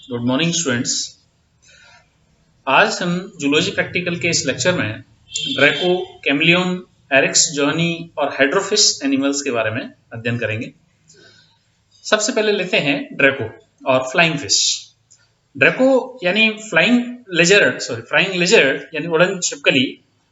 Good morning students. आज हम zoology practical के इस लेक्चर में ड्रैको, कैमलियन, एरिक्स जॉनी और हाइड्रोफिश एनिमल्स के बारे में अध्ययन करेंगे। सबसे पहले लेते हैं ड्रैको और फ्लाइंग फिश। ड्रैको यानी फ्लाइंग लिजर्ड यानी उड़न छिपकली,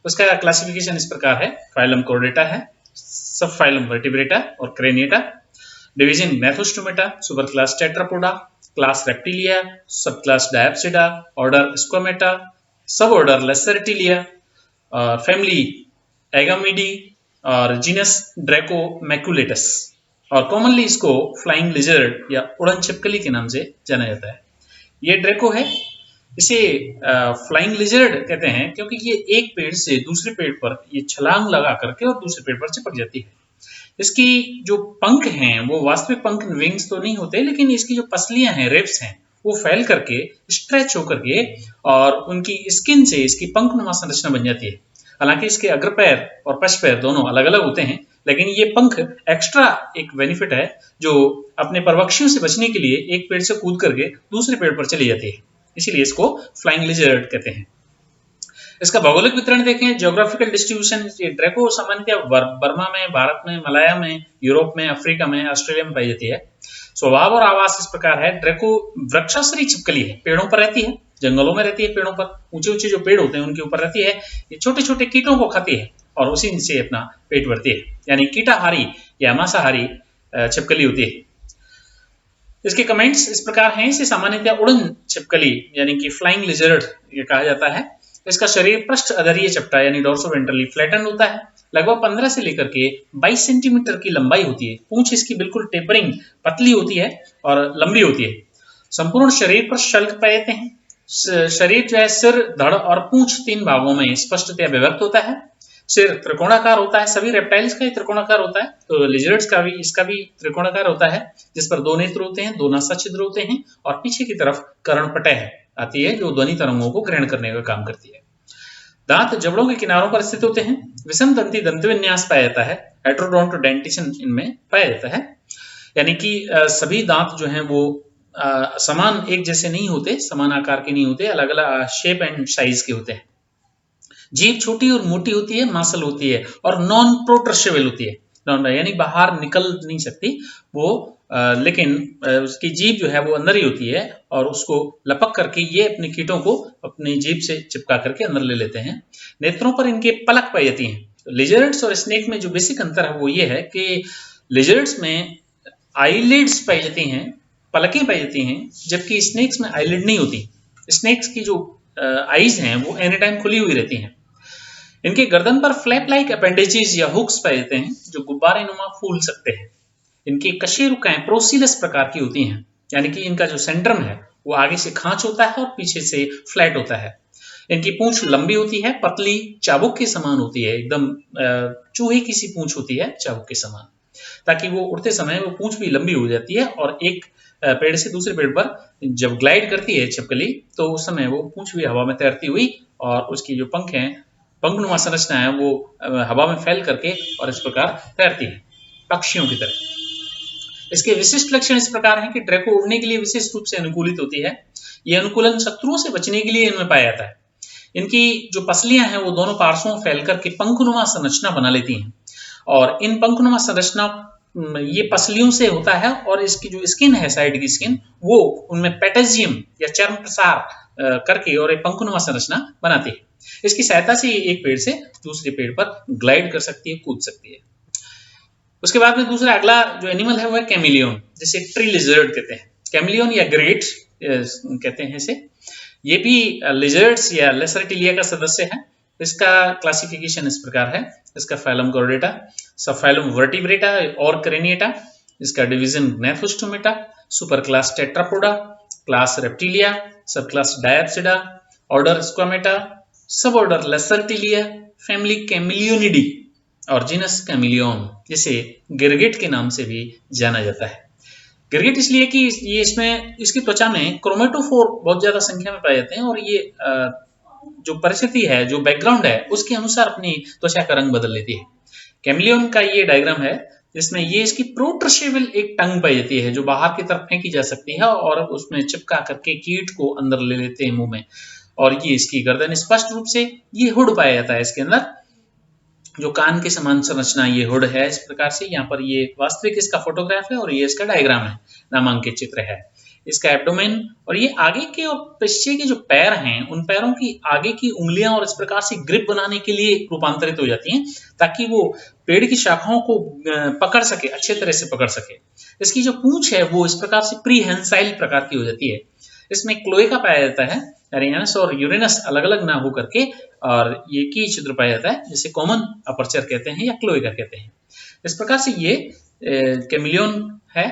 उसका क्लासिफिकेशन इस प्रकार है। फाइलम कोर्डेटा है, सब फाइलम वर्टिब्रेटा और Craniata, division Gnathostomata, super class Tetrapoda, class Reptilia, sub class Diapsida, order Squamata, sub order लेसरटिलिया, और फैमिली एगामिडी और जीनस ड्रैको मैकुलेटस, और कॉमनली इसको फ्लाइंग लिजर्ड या उड़न छिपकली के नाम से जाना जाता है। ये ड्रैको है, इसे फ्लाइंग लिजर्ड कहते हैं क्योंकि ये एक पेड़ से दूसरे पेड़ पर ये छलांग लगा करके और दूसरे पेड़ पर चिपक जाती है। इसकी जो पंख हैं वो वास्तविक पंख विंग्स तो नहीं होते, लेकिन इसकी जो पसलियां हैं, रिब्स हैं, वो फैल करके स्ट्रेच होकर के और उनकी स्किन से इसकी पंखनुमा संरचना बन जाती है। हालांकि इसके अग्र पैर और पश्च पैर दोनों अलग अलग होते हैं, लेकिन ये पंख एक्स्ट्रा एक बेनिफिट है जो अपने परवक्षियों से बचने के लिए एक पेड़ से कूद करके दूसरे पेड़ पर चली जाती है, इसीलिए इसको फ्लाइंग लिजर्ड कहते हैं। इसका भौगोलिक वितरण देखें, ज्योग्राफिकल डिस्ट्रीब्यूशन। ड्रैको सामान्यतः बर्मा में, भारत में, मलाया में, यूरोप में, अफ्रीका में, ऑस्ट्रेलिया में पाई जाती है। स्वभाव और आवास इस प्रकार है। ड्रैको वृक्षाश्रयी छिपकली है, पेड़ों पर रहती है, जंगलों में रहती है, पेड़ों पर ऊंचे ऊंचे जो पेड़ होते हैं उनके ऊपर रहती है। ये छोटे छोटे कीटों को खाती है और उसी से अपना पेट भरती है, यानी कीटाहारी या मांसाहारी छिपकली होती है। इसके कमेंट्स इस प्रकार हैं। इसे सामान्यतः उड़न छिपकली यानी कि फ्लाइंग लिजर्ड ये कहा जाता है। इसका शरीर पृष्ठ अधरीय चपटा यानी डोर्सोवेंट्रली फ्लैटन होता है। लगभग 15 से लेकर के 22 सेंटीमीटर की लंबाई होती है। पूंछ इसकी बिल्कुल टेपरिंग पतली होती है और लंबी होती है। संपूर्ण शरीर पर शल्क पाए जाते हैं। शरीर जो है सिर, धड़ और पूंछ 3 भागों में स्पष्टतया विभक्त होता है। सिर त्रिकोणाकार होता है, सभी रेप्टाइल्स का ही त्रिकोणाकार होता है, तो लिजर्ड्स का भी इसका भी त्रिकोणाकार होता है, जिस पर 2 नेत्र होते हैं, 2 नासाछिद्र होते हैं और पीछे की तरफ कर्णपटय आती है जो ध्वनि तरंगों को ग्रहण करने का काम करती है। दांत जबड़ों के किनारों पर स्थित होते हैं। विषम दंती दंतविन्यास पाया जाता है। हेटेरोडोंटोडेंटिशन इनमें पाया जाता है, यानी कि सभी दांत जो हैं वो समान एक जैसे नहीं होते, समान आकार के नहीं होते, अलग अलग शेप एंड साइज के होते हैं। जीभ छोटी और मोटी होती है, मांसल होती है और नॉन प्रोट्रसेबल होती है, यानी बाहर निकल नहीं सकती वो, लेकिन उसकी जीभ जो है वो अंदर ही होती है और उसको लपक करके ये अपने कीटों को अपनी जीभ से चिपका करके अंदर ले लेते हैं। नेत्रों पर इनके पलक पाई जाती हैं। लिजर्ड्स और स्नेक में जो बेसिक अंतर है वो ये है कि लिजर्ड्स में आईलिड्स पाई जाती हैं, पलकें पाई जाती हैं, जबकि स्नेक्स में आईलिड नहीं होती। स्नेक्स की जो आईज हैं वो एनी टाइम खुली हुई रहती हैं। इनके गर्दन पर फ्लैप लाइक अपेंडेजेस या हुक्स पाए जाते हैं जो गुब्बारे नुमा फूल सकते हैं। इनकी कशेरुकाएं प्रोसिलस प्रकार की होती हैं, यानी कि इनका जो सेंट्रम है वो आगे से खांच होता है और पीछे से फ्लैट होता है। इनकी पूंछ लंबी होती है, पतली, चाबुक के समान होती है, एकदम चूहे की सी पूंछ होती है चाबुक के समान, ताकि वो उड़ते समय वो पूंछ भी लंबी हो जाती है और एक पेड़ से दूसरे पेड़ पर जब ग्लाइड करती है छिपकली तो उस समय वो पूंछ भी हवा में तैरती हुई और उसकी जो पंख हैं, पंखनुमा संरचना है, वो हवा में फैल करके और इस प्रकार तैरती है पक्षियों की तरह। इसके विशिष्ट लक्षण इस प्रकार हैं कि ड्रैको उड़ने के लिए विशेष रूप से अनुकूलित होती है। यह अनुकूलन शत्रुओं से बचने के लिए इनमें पाया जाता है। इनकी जो पसलियां हैं वो दोनों पार्श्वों में फैल करके पंखनुमा संरचना बना लेती हैं और इन पंखनुमा संरचना ये पसलियों से होता है और इसकी जो स्किन है, साइड की स्किन, वो उनमें पेटेजियम या चर्म प्रसार करके और एक पंखनुमा संरचना बनाती है। इसकी सहायता से एक पेड़ से दूसरे पेड़ पर ग्लाइड कर सकती है, कूद सकती है। उसके बाद में दूसरा अगला जो एनिमल है वो है कैमिलियन, जिसे ट्री लिजर्ड कहते हैं। कैमिलियन या ग्रेट कहते हैं इसे। ये भी लिजर्ड्स या लेसरटिलिया का सदस्य है। इसका क्लासिफिकेशन इस प्रकार है। इसका फाइलम कॉर्डेटा, सब फाइलम वर्टिब्रेटा और क्रेनिएटा, इसका division Gnathostomata, super class Tetrapoda, class Reptilia, sub class Diapsida, order Squamata, sub order लेसरटिलिया, family कैमिलियोनिडी और जीनस कैमिलियन, जिसे गिरगिट के नाम से भी जाना जाता है। गिरगिट इसलिए कि ये इसमें इसकी त्वचा में क्रोमेटोफोर बहुत ज्यादा संख्या में पाए जाते हैं और ये जो परिस्थिति है, जो बैकग्राउंड है, उसके अनुसार अपनी त्वचा का रंग बदल लेती है। कैमिलियन का ये डायग्राम है। जिसमें ये इसकी प्रोट्रसेबल एक टंग पाई जाती है जो बाहर की तरफ फेंकी जा सकती है और उसमें चिपका करके कीट को अंदर ले लेते हैं मुंह में। और ये इसकी गर्दन, स्पष्ट रूप से ये हुड पाया जाता है इसके अंदर, जो कान के समान संरचना ये हुड है। इस प्रकार से यहाँ पर ये वास्तविक इसका फोटोग्राफ है और ये इसका डायग्राम है, नामांकित चित्र है। इसका एब्डोमेन और ये आगे के और पीछे के जो पैर हैं उन पैरों की आगे की उंगलियां और इस प्रकार से ग्रिप बनाने के लिए रूपांतरित हो जाती हैं ताकि वो पेड़ की शाखाओं को पकड़ सके, अच्छे तरह से पकड़ सके। इसकी जो पूंछ है वो इस प्रकार से प्रीहेंसाइल प्रकार की हो जाती है। इसमें क्लोएका पाया जाता है, एरियानस और यूरेनस अलग अलग ना हो करके, और ये की छिद्र पाया जाता है जिसे कॉमन अपर्चर कहते हैं या क्लोएका कहते हैं। इस प्रकार से ये कैमिलियन है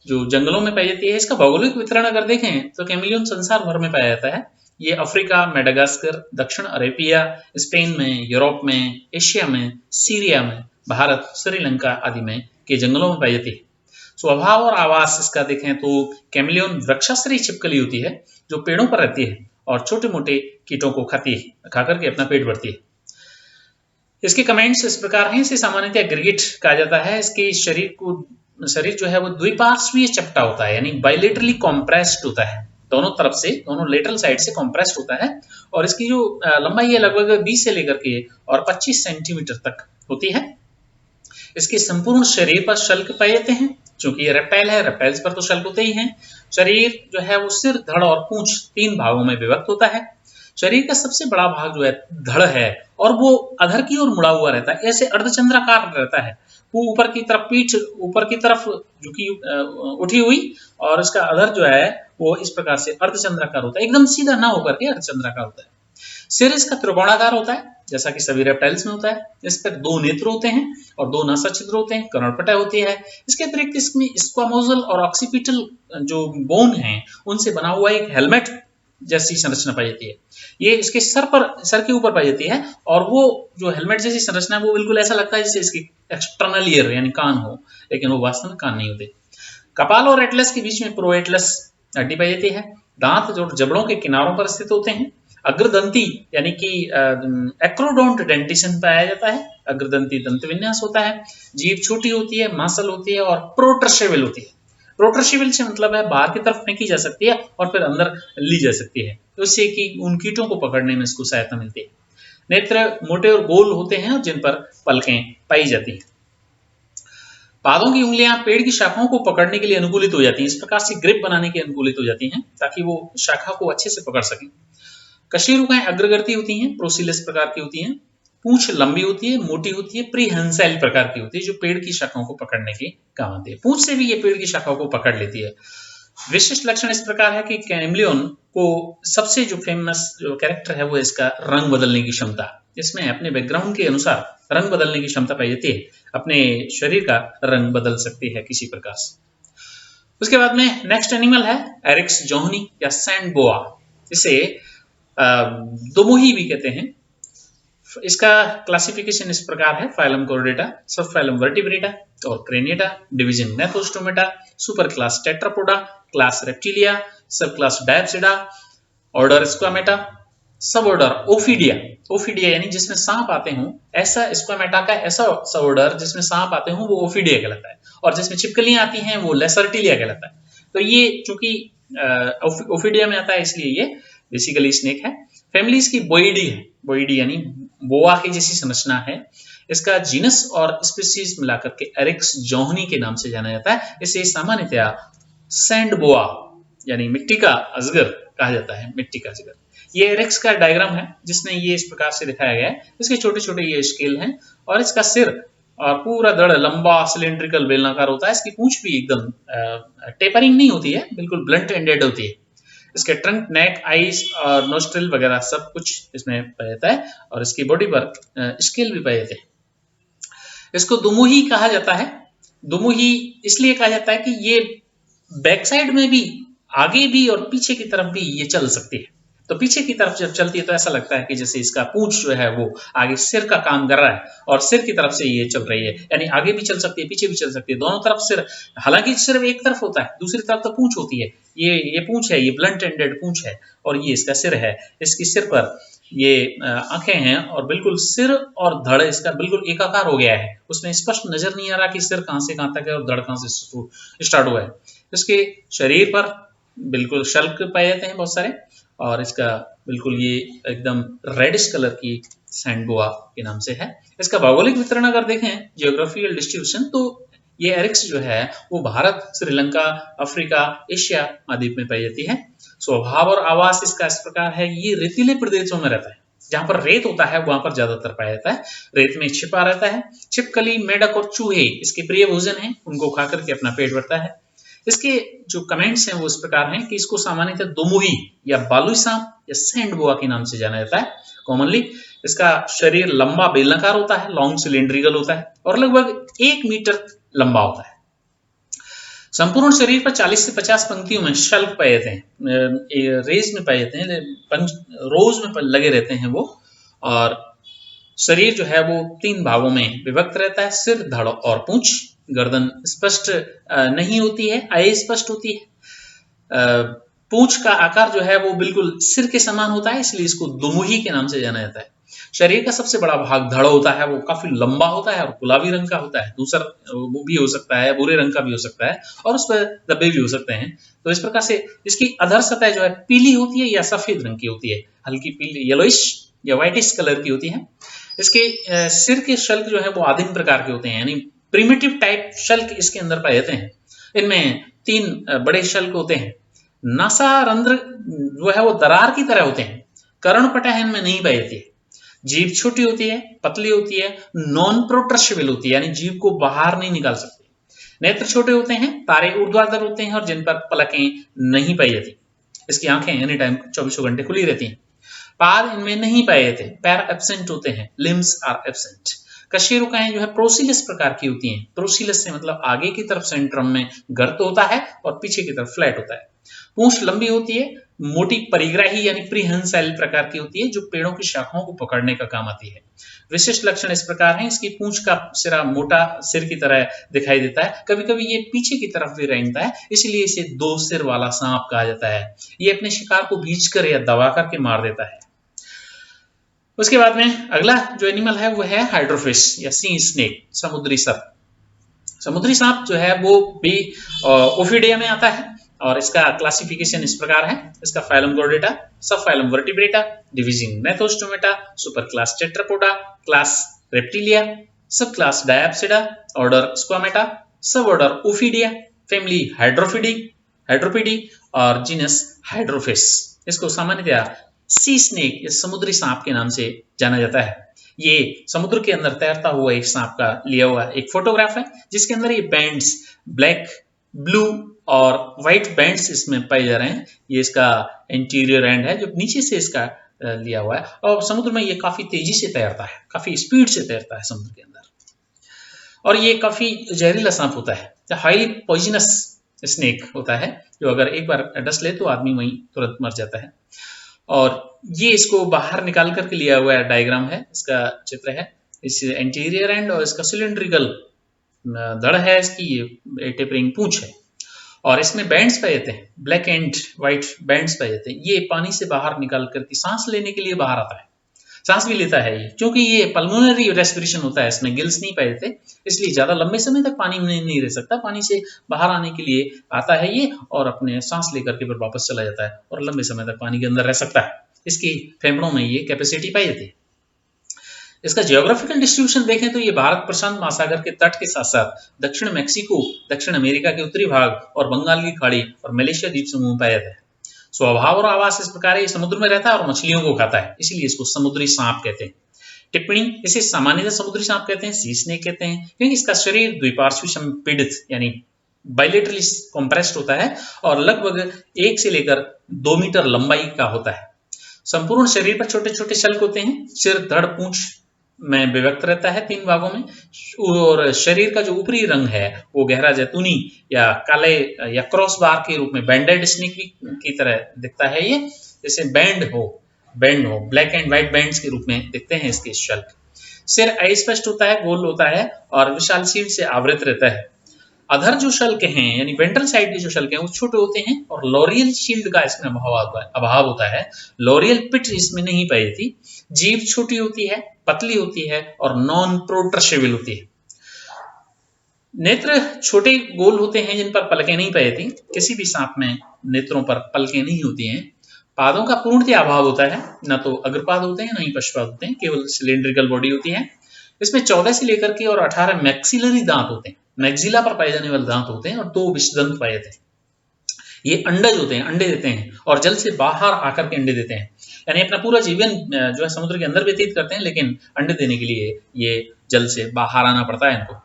जो जंगलों में पाई जाती है। इसका भौगोलिक वितरण अगर देखें तो कैमिलियन संसार भर में पाया जाता है। ये अफ्रीका, मेडागास्कर, दक्षिण अरेबिया, स्पेन में, यूरोप में, एशिया में, सीरिया में, भारत, श्रीलंका आदि में के जंगलों में पाई जाती है। स्वभाव और आवास इसका देखें तो कैमिलियन वृक्षाश्रयी छिपकली होती है जो पेड़ों पर रहती है और छोटे मोटे कीटों को खाती है, खाकर के अपना पेट भरती है। इसके कमेंट्स इस प्रकार हैं। इसे सामान्यतः गिरगिट कहा जाता है। इसके शरीर जो है वो द्विपार्श्वीय चपटा होता है, यानी बाइलेटरली कॉम्प्रेस्ड होता है, दोनों तरफ से, दोनों लेटरल साइड से कॉम्प्रेस्ड होता है। और इसकी जो लंबाई है लगभग 20 से लेकर के और 25 सेंटीमीटर तक होती है। इसके संपूर्ण शरीर पर शल्क पाए जाते हैं, क्योंकि ये रेप्टाइल है, रेप्टाइल्स पर तो शल्क होते ही हैं। शरीर जो है वो सिर, धड़ और पूंछ 3 भागों में विभक्त होता है। शरीर का सबसे बड़ा भाग जो है धड़ है और वो अधर की ओर मुड़ा हुआ रहता है, ऐसे अर्धचंद्राकार रहता है। वो ऊपर की तरफ, पीठ ऊपर की तरफ झुकी उठी हुई, और इसका अधर जो है वो इस प्रकार से अर्धचंद्राकार होता है, एकदम सीधा ना होकर के अर्धचंद्राकार होता है। सिर इसका त्रिकोणाकार होता है जैसा कि सभी रेप्टाइल्स में होता है। इस पर 2 नेत्र होते हैं और 2 नासा छिद्र होते हैं, कर्णपटय होती है। इसके अतिरिक्त इसमें स्क्वामोजल और ऑक्सीपिटल जो बोन हैं उनसे बना हुआ एक हेलमेट जैसी संरचना पाई जाती है। ये इसके सर के ऊपर पाई जाती है, और वो जो हेलमेट जैसी संरचना है वो बिल्कुल ऐसा लगता है जैसे इसकी एक्सटर्नल ईयर यानी कान हो, लेकिन वो वास्तव में कान नहीं होते। कपाल और एटलस के बीच में प्रोएटलस हड्डी पाई जाती है। दांत जो जबड़ों के किनारों पर स्थित होते हैं। अग्रदंती यानी कि एक्रोडोंट डेंटिशन पाया जाता है। अग्रदंती दंत विन्यास होता है। जीभ छोटी होती है, मांसल होती है और प्रोट्रसेबल होती है। प्रोट्रसेबल से मतलब है बाहर की तरफ फेंकी जा सकती है और फिर अंदर ली जा सकती है, तो इससे कि उन कीटों को पकड़ने में इसको सहायता मिलती है। नेत्र मोटे और गोल होते हैं जिन पर पलकें पाई जाती हैं। पादों की उंगलियां पेड़ की शाखाओं को पकड़ने के लिए अनुकूलित हो जाती हैं, इस प्रकार से ग्रिप बनाने के अनुकूलित हो जाती हैं ताकि वो शाखा को अच्छे से पकड़ सकें। कशेरुकाएं अग्रवर्ती होती हैं, प्रोसिलस प्रकार की होती हैं। पूंछ लंबी होती है, मोटी होती है, प्रीहेंसाइल प्रकार की होती है जो पेड़ की शाखाओं को पकड़ने के काम आती है। पूंछ से भी ये पेड़ की शाखाओं को पकड़ लेती है। विशिष्ट लक्षण इस प्रकार है कि कैमिलियन को सबसे जो फेमस जो कैरेक्टर है वो इसका रंग बदलने की क्षमता। इसमें अपने बैकग्राउंड के अनुसार रंग बदलने की क्षमता पाई जाती है, अपने शरीर का रंग बदल सकती है किसी प्रकार से। उसके बाद में नेक्स्ट एनिमल है एरिक्स जोहनी या सैंड बोआ। इसे दोमुही भी कहते हैं। इसका क्लासिफिकेशन इस प्रकार है। फाइलम कोर्डेटा, सब फाइलम वर्टिब्रेटा और Craniata, division Gnathostomata, super class Tetrapoda, class Reptilia, sub class Diapsida, order Squamata, sub order Ophidia. Ophidia यानी जिसमें सांप आते हों, ऐसा स्क्वामेटा का ऐसा सब ऑर्डर जिसमें सांप आते हों वो ओफिडिया कहलाता है, और जिसमें छिपकलियां आती हैं वो लेसर्टिलिया कहलाता है। तो ये चूंकि ओफिडिया में आता है इसलिए ये बेसिकली स्नेक है। फैमिली इसकी बोइडी है, बोइडी यानी बोआ की जैसी संरचना है। इसका जीनस और स्पीसीज मिलाकर के एरिक्स जोहनी के नाम से जाना जाता है। इसे सामान्यतया सैंड बोआ यानी मिट्टी का अजगर कहा जाता है, मिट्टी का अजगर। ये एरिक्स का डायग्राम है जिसमें ये इस प्रकार से दिखाया गया है। इसके छोटे छोटे ये स्केल हैं और इसका सिर और पूरा धड़ लंबा सिलेंड्रिकल बेलनाकार होता है। इसकी पूंछ भी एकदम टेपरिंग नहीं होती है, बिल्कुल ब्लंट एंडेड होती है। इसके ट्रंक, नेक, आईज और नोस्ट्रिल वगैरह सब कुछ इसमें पाया जाता है, और इसकी बॉडी पर स्केल भी पाए जाते हैं। इसको दुमुही कहा जाता है। दुमुही इसलिए कहा जाता है कि ये बैक साइड में भी, आगे भी और पीछे की तरफ भी ये चल सकती है। तो पीछे की तरफ जब चलती है तो ऐसा लगता है कि जैसे इसका पूंछ जो है वो आगे सिर का काम कर रहा है और सिर की तरफ से ये चल रही है, यानी आगे भी चल सकती है, पीछे भी चल सकती है, दोनों तरफ सिर। हालांकि सिर्फ एक तरफ होता है, दूसरी तरफ तो पूंछ होती है। ये पूंछ है, ये ब्लंट एंडेड पूंछ है और ये इसका सिर है। इसकी सिर पर ये आंखें हैं और बिल्कुल सिर और धड़ इसका बिल्कुल एकाकार हो गया है। उसमें स्पष्ट नजर नहीं आ रहा कि सिर कहाँ से कहाँ तक है और धड़ कहाँ से स्टार्ट हुआ है। इसके शरीर पर बिल्कुल शल्क पाए जाते हैं बहुत सारे, और इसका बिल्कुल ये एकदम रेडिश कलर की सैंड बोआ के नाम से है। इसका भौगोलिक वितरण अगर देखें, जियोग्राफिकल डिस्ट्रीब्यूशन, तो ये एरिक्स जो है वो भारत, श्रीलंका, अफ्रीका, एशिया महाद्वीप में पाई जाती है। स्वभाव और आवास इसका इस प्रकार है, ये रेतीले प्रदेशों में रहता है। जहां पर रेत होता है वहां पर ज्यादातर पाया जाता है। रेत में छिपा रहता है। छिपकली, मेढक और चूहे इसके प्रिय भोजन है, उनको खा करके अपना पेट भरता है। इसके जो कमेंट्स हैं वो इस प्रकार हैं कि इसको सामान्यतः दोमुही या बालुई सांप या सैंड बोआ के नाम से जाना जाता है कॉमनली। इसका शरीर लंबा बेलनाकार होता है, लॉन्ग सिलेंड्रिकल होता है और लगभग 1 मीटर लंबा होता है। संपूर्ण शरीर पर 40 से 50 पंक्तियों में शल्क पाए जाते हैं, रेज में पाए जाते हैं, रोज में लगे रहते हैं वो। और शरीर जो है वो 3 भागों में विभक्त रहता है, सिर, धड़ और पूंछ। गर्दन स्पष्ट नहीं होती है, अस्पष्ट होती है। पूंछ का आकार जो है वो बिल्कुल सिर के समान होता है, इसलिए इसको दुमुही के नाम से जाना जाता है। शरीर का सबसे बड़ा भाग धड़ होता है, वो काफी लंबा होता है और गुलाबी रंग का होता है। दूसरा वो भी हो सकता है, भूरे रंग का भी हो सकता है और उस पर धब्बे भी हो सकते हैं। तो इस प्रकार से इसकी अधर सतह जो है पीली होती है या सफेद रंग की होती है, हल्की पीली, येलोइश या व्हाइटिश कलर की होती है। इसके सिर के शल्क जो है वो आदिम प्रकार के होते हैं, यानी प्रिमिटिव टाइप शल्क इसके अंदर पाए जाते हैं। इनमें 3 बड़े शल्क होते हैं। नासा रंध्र जो है वो दरार की तरह होते हैं। कर्णपटह इनमें नहीं पाई जाती है। जीभ छोटी होती है, पतली होती है, नॉन प्रोट्रसेबल होती है, यानी जीभ को बाहर नहीं निकाल सकते। नेत्र छोटे होते हैं, तारे ऊर्ध्वाधर होते हैं और जिन पर पलकें नहीं पाई जाती। इसकी आंखें एनी टाइम 24 घंटे खुली रहती हैं। पाद इनमें नहीं पाए जाते, पैर एब्सेंट होते हैं, लिम्स आर एब्सेंट। कशेरुकाएं जो है प्रोसिलस प्रकार की होती हैं। प्रोसिलस से मतलब आगे की तरफ सेंट्रम में गर्त होता है और पीछे की तरफ फ्लैट होता है। पूंछ लंबी होती है, मोटी परिग्राही यानी प्रीहंसाइल प्रकार की होती है, जो पेड़ों की शाखाओं को पकड़ने का काम आती है। विशिष्ट लक्षण इस प्रकार हैं, इसकी पूंछ का सिरा मोटा सिर की तरह दिखाई देता है। कभी कभी ये पीछे की तरफ भी रेंगता है, इसलिए इसे 2 सिर वाला सांप कहा जाता है। ये अपने शिकार को भींच कर या दबा करके मार देता है। उसके बाद में अगला जो एनिमल है वो है हाइड्रोफिश या सी स्नेक, समुद्री सर्प। समुद्री सांप जो है वो भी ओफिडिया में आता है और इसका क्लासिफिकेशन इस प्रकार है। इसका phylum Chordata, sub phylum Vertebrata, division Gnathostomata, super class Tetrapoda, class Reptilia, sub class Diapsida, order Squamata, sub order Ophidia, family हाइड्रोपिडी और जीनस हाइड्रोफिश। इसको सामान्यतः सी स्नेक या समुद्री सांप के नाम से जाना जाता है। ये समुद्र के अंदर तैरता हुआ एक सांप का लिया हुआ एक फोटोग्राफ है, जिसके अंदर ये बैंड्स, ब्लैक, ब्लू और व्हाइट बैंड्स इसमें पाए जा रहे हैं। ये इसका इंटीरियर एंड है जो नीचे से इसका लिया हुआ है। और समुद्र में ये काफी तेजी से तैरता है, काफी स्पीड से तैरता है समुद्र के अंदर। और ये काफी जहरीला सांप होता है, हाईली पॉइजनस स्नेक होता है, जो अगर एक बार डस ले तो आदमी वहीं तुरंत मर जाता है। और ये इसको बाहर निकाल करके लिया हुआ डायग्राम है, इसका चित्र है। इस इंटीरियर एंड और इसका सिलेंड्रिकल धड़ है, इसकी ये टेपरिंग पूंछ है और इसमें बैंड्स पाए जाते हैं, ब्लैक एंड व्हाइट बैंड्स पाए जाते हैं। ये पानी से बाहर निकाल करके सांस लेने के लिए बाहर आता है, सांस भी लेता है ये, क्योंकि ये पल्मोनरी रेस्पिरेशन होता है, इसमें गिल्स नहीं पाए जाते, इसलिए ज्यादा लंबे समय तक पानी में नहीं रह सकता। पानी से बाहर आने के लिए आता है ये और अपने सांस लेकर के फिर वापस चला जाता है और लंबे समय तक पानी के अंदर रह सकता है। इसकी फेफड़ों में ये कैपेसिटी पाई जाती है। इसका जियोग्राफिकल डिस्ट्रीब्यूशन देखें तो ये भारत प्रशांत महासागर के तट के साथ साथ दक्षिण मैक्सिको, दक्षिण अमेरिका के उत्तरी भाग और बंगाल की खाड़ी और मलेशिया द्वीप समूह में पाया जाता है। स्वभाव और आवास इस प्रकार है, समुद्र में रहता है और मछलियों को खाता है, इसीलिए इसको समुद्री सांप कहते हैं। टिप्पणी, इसे सामान्यतः समुद्री सांप कहते हैं, सी स्नेक कहते हैं, क्योंकि इसका शरीर द्विपार्श्वी संपीड़ित यानी बाइलेटरली कंप्रेस्ड होता है और लगभग 1 से लेकर 2 मीटर लंबाई का होता है। संपूर्ण शरीर पर छोटे छोटे शल्क होते हैं। सिर, धड़, पूंछ में विभक्त रहता है 3 भागों में और शरीर का जो ऊपरी रंग है वो गहरा जैतूनी या काले या क्रॉस बार के रूप में बैंडेड स्नेक की तरह दिखता है। ये जैसे बैंड हो, ब्लैक एंड व्हाइट बैंड्स के रूप में दिखते हैं इसके शल्क। सिर अस्पष्ट होता है, गोल होता है और विशाल सीट से आवृत रहता है। अधर जो शल्क हैं यानी वेंट्रल साइड के जो शल्क हैं वो छोटे होते हैं और लॉरियल शील्ड का इसमें अभाव होता है। लॉरियल पिट इसमें नहीं पाई जाती। जीभ छोटी होती है, पतली होती है और नॉन प्रोट्रसेबल होती है। नेत्र छोटे गोल होते हैं जिन पर पलकें नहीं पाई जाती। किसी भी सांप में नेत्रों पर पलकें नहीं होती हैं। पादों का पूर्णतः अभाव होता है, न तो अग्रपाद होते हैं न ही पश्चपाद होते हैं, केवल सिलेंड्रिकल बॉडी होती है। इसमें 14 से लेकर के और 18 मैक्सिलरी दांत होते हैं। मैक्सिला पर पाए जाने वाले दांत होते हैं और 2 विषदंत पाए जाते हैं। ये अंडज होते हैं, अंडे देते हैं और जल से बाहर आकर के अंडे देते हैं। यानी अपना पूरा जीवन जो है समुद्र के अंदर व्यतीत करते हैं, लेकिन अंडे देने के लिए ये जल से बाहर आना पड़ता है इनको।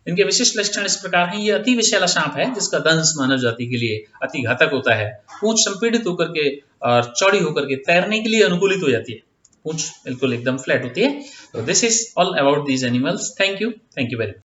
इनके विशिष्ट लक्षण इस प्रकार हैं। ये अति विषैला सांप है जिसका दंश मानव जाति के लिए अति घातक होता है। पूंछ संपीड़ित होकर के और चौड़ी होकर के तैरने के लिए अनुकूलित हो जाती है। पूंछ बिल्कुल एकदम फ्लैट होती है। तो this is all about these animals. Thank you very much.